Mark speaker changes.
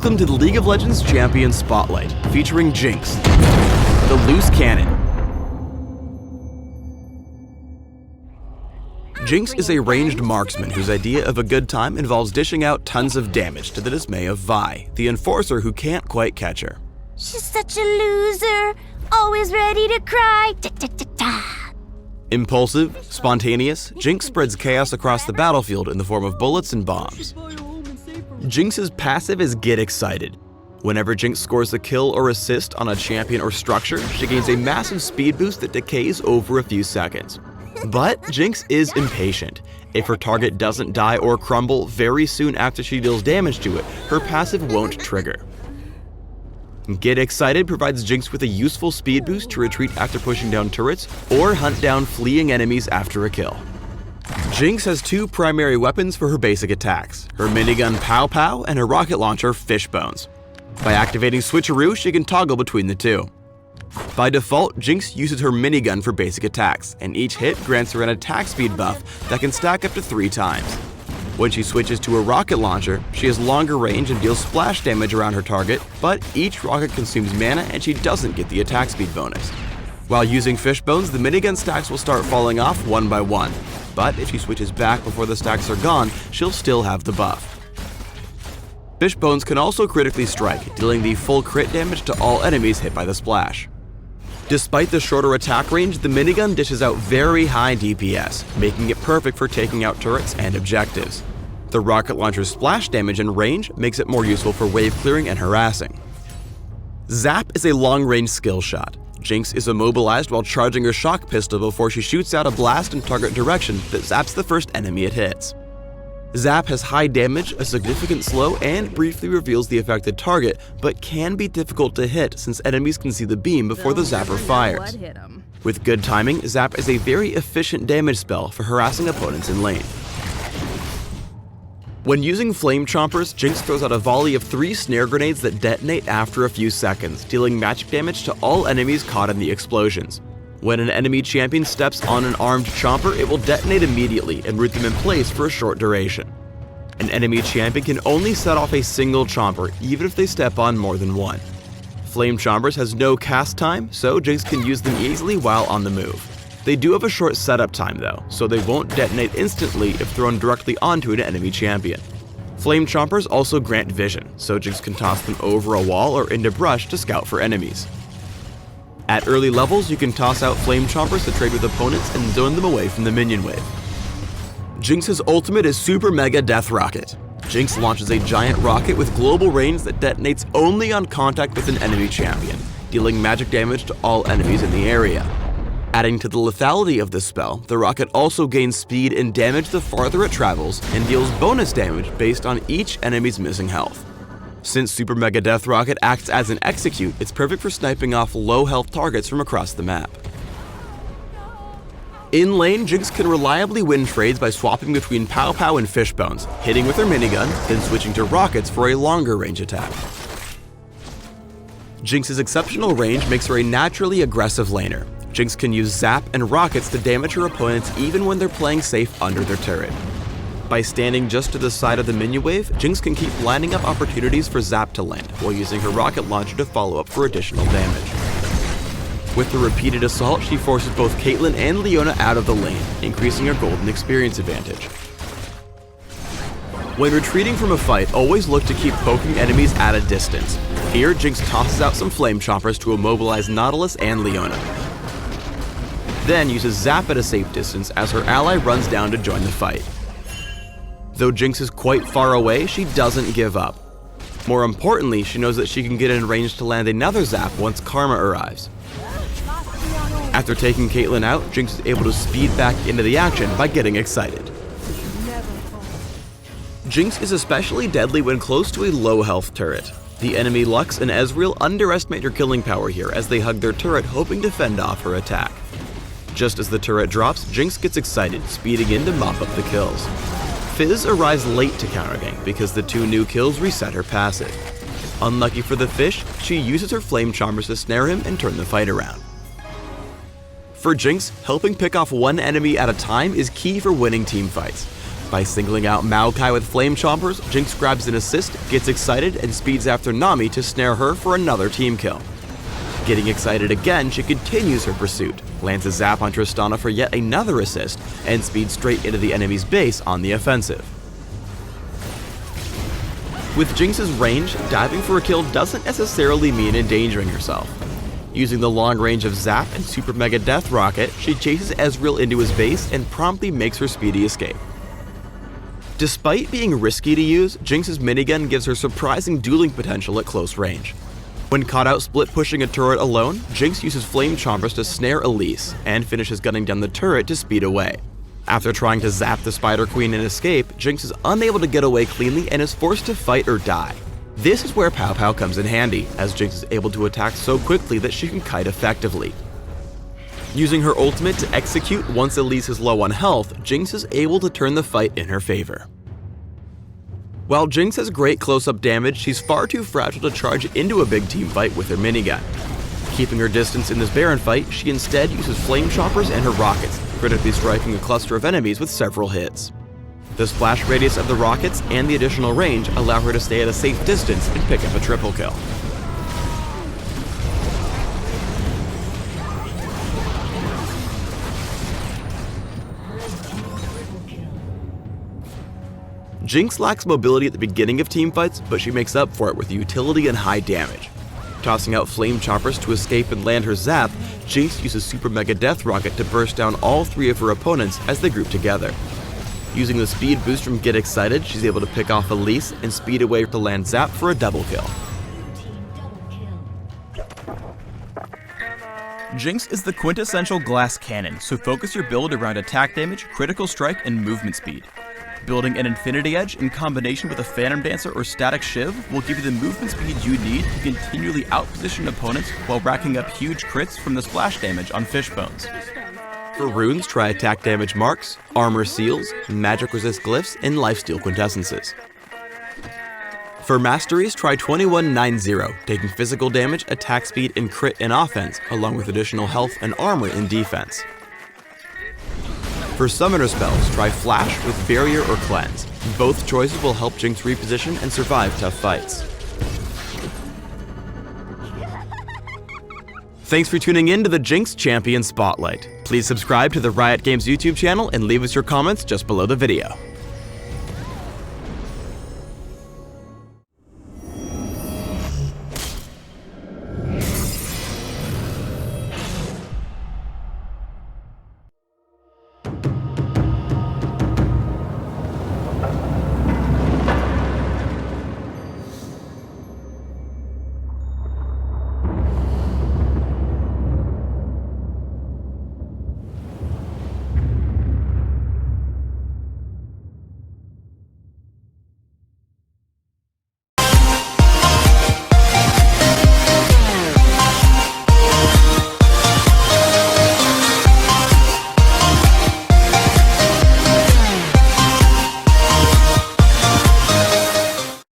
Speaker 1: Welcome to the League of Legends Champion Spotlight, featuring Jinx, the loose cannon. Jinx is a ranged marksman whose idea of a good time involves dishing out tons of damage to the dismay of Vi, the enforcer who can't quite catch her.
Speaker 2: She's such a loser, always ready to cry.
Speaker 1: Impulsive, spontaneous, Jinx spreads chaos across the battlefield in the form of bullets and bombs. Jinx's passive is Get Excited. Whenever Jinx scores a kill or assist on a champion or structure, she gains a massive speed boost that decays over a few seconds. But Jinx is impatient. If her target doesn't die or crumble very soon after she deals damage to it, her passive won't trigger. Get Excited provides Jinx with a useful speed boost to retreat after pushing down turrets or hunt down fleeing enemies after a kill. Jinx has two primary weapons for her basic attacks, her minigun Pow Pow and her rocket launcher Fishbones. By activating Switcheroo, she can toggle between the two. By default, Jinx uses her minigun for basic attacks, and each hit grants her an attack speed buff that can stack up to 3 times. When she switches to a rocket launcher, she has longer range and deals splash damage around her target, but each rocket consumes mana and she doesn't get the attack speed bonus. While using Fishbones, the minigun stacks will start falling off one by one, but if she switches back before the stacks are gone, she'll still have the buff. Fishbones can also critically strike, dealing the full crit damage to all enemies hit by the splash. Despite the shorter attack range, the minigun dishes out very high DPS, making it perfect for taking out turrets and objectives. The rocket launcher's splash damage and range makes it more useful for wave clearing and harassing. Zap is a long-range skill shot. Jinx is immobilized while charging her shock pistol before she shoots out a blast in target direction that zaps the first enemy it hits. Zap has high damage, a significant slow, and briefly reveals the affected target, but can be difficult to hit since enemies can see the beam before the zapper fires. With good timing, Zap is a very efficient damage spell for harassing opponents in lane. When using Flame Chompers, Jinx throws out a volley of 3 snare grenades that detonate after a few seconds, dealing magic damage to all enemies caught in the explosions. When an enemy champion steps on an armed chomper, it will detonate immediately and root them in place for a short duration. An enemy champion can only set off a single chomper, even if they step on more than one. Flame Chompers has no cast time, so Jinx can use them easily while on the move. They do have a short setup time though, so they won't detonate instantly if thrown directly onto an enemy champion. Flame Chompers also grant vision, so Jinx can toss them over a wall or into brush to scout for enemies. At early levels, you can toss out Flame Chompers to trade with opponents and zone them away from the minion wave. Jinx's ultimate is Super Mega Death Rocket. Jinx launches a giant rocket with global range that detonates only on contact with an enemy champion, dealing magic damage to all enemies in the area. Adding to the lethality of this spell, the rocket also gains speed and damage the farther it travels and deals bonus damage based on each enemy's missing health. Since Super Mega Death Rocket acts as an execute, it's perfect for sniping off low health targets from across the map. In lane, Jinx can reliably win trades by swapping between Pow Pow and Fishbones, hitting with her minigun, then switching to rockets for a longer range attack. Jinx's exceptional range makes her a naturally aggressive laner. Jinx can use Zap and rockets to damage her opponents even when they're playing safe under their turret. By standing just to the side of the minion wave, Jinx can keep lining up opportunities for Zap to land, while using her rocket launcher to follow up for additional damage. With the repeated assault, she forces both Caitlyn and Leona out of the lane, increasing her golden experience advantage. When retreating from a fight, always look to keep poking enemies at a distance. Here, Jinx tosses out some Flame Chompers to immobilize Nautilus and Leona. Then uses Zap at a safe distance as her ally runs down to join the fight. Though Jinx is quite far away, she doesn't give up. More importantly, she knows that she can get in range to land another Zap once Karma arrives. After taking Caitlyn out, Jinx is able to speed back into the action by getting excited. Jinx is especially deadly when close to a low health turret. The enemy Lux and Ezreal underestimate her killing power here as they hug their turret hoping to fend off her attack. Just as the turret drops, Jinx gets excited, speeding in to mop up the kills. Fizz arrives late to countergank because the 2 new kills reset her passive. Unlucky for the fish, she uses her Flame Chompers to snare him and turn the fight around. For Jinx, helping pick off one enemy at a time is key for winning teamfights. By singling out Maokai with Flame Chompers, Jinx grabs an assist, gets excited, and speeds after Nami to snare her for another team kill. Getting excited again, she continues her pursuit, lands a zap on Tristana for yet another assist, and speeds straight into the enemy's base on the offensive. With Jinx's range, diving for a kill doesn't necessarily mean endangering herself. Using the long range of Zap and Super Mega Death Rocket, she chases Ezreal into his base and promptly makes her speedy escape. Despite being risky to use, Jinx's minigun gives her surprising dueling potential at close range. When caught out split pushing a turret alone, Jinx uses Flame Chompers to snare Elise, and finishes gunning down the turret to speed away. After trying to zap the Spider Queen and escape, Jinx is unable to get away cleanly and is forced to fight or die. This is where Pow Pow comes in handy, as Jinx is able to attack so quickly that she can kite effectively. Using her ultimate to execute once Elise is low on health, Jinx is able to turn the fight in her favor. While Jinx has great close-up damage, she's far too fragile to charge into a big team fight with her minigun. Keeping her distance in this Baron fight, she instead uses Flame Chompers and her rockets, critically striking a cluster of enemies with several hits. The splash radius of the rockets and the additional range allow her to stay at a safe distance and pick up a triple kill. Jinx lacks mobility at the beginning of teamfights, but she makes up for it with utility and high damage. Tossing out Flame Chompers to escape and land her zap, Jinx uses Super Mega Death Rocket to burst down all three of her opponents as they group together. Using the speed boost from Get Excited, she's able to pick off Elise and speed away to land Zap for a double kill.
Speaker 3: Jinx is the quintessential glass cannon, so focus your build around attack damage, critical strike, and movement speed. Building an Infinity Edge in combination with a Phantom Dancer or Static Shiv will give you the movement speed you need to continually outposition opponents while racking up huge crits from the splash damage on Fishbones.
Speaker 1: For runes, try attack damage marks, armor seals, magic resist glyphs, and lifesteal quintessences. For masteries, try 2190, taking physical damage, attack speed, and crit in offense, along with additional health and armor in defense. For summoner spells, try Flash with Barrier or Cleanse. Both choices will help Jinx reposition and survive tough fights. Thanks for tuning in to the Jinx Champion Spotlight. Please subscribe to the Riot Games YouTube channel and leave us your comments just below the video.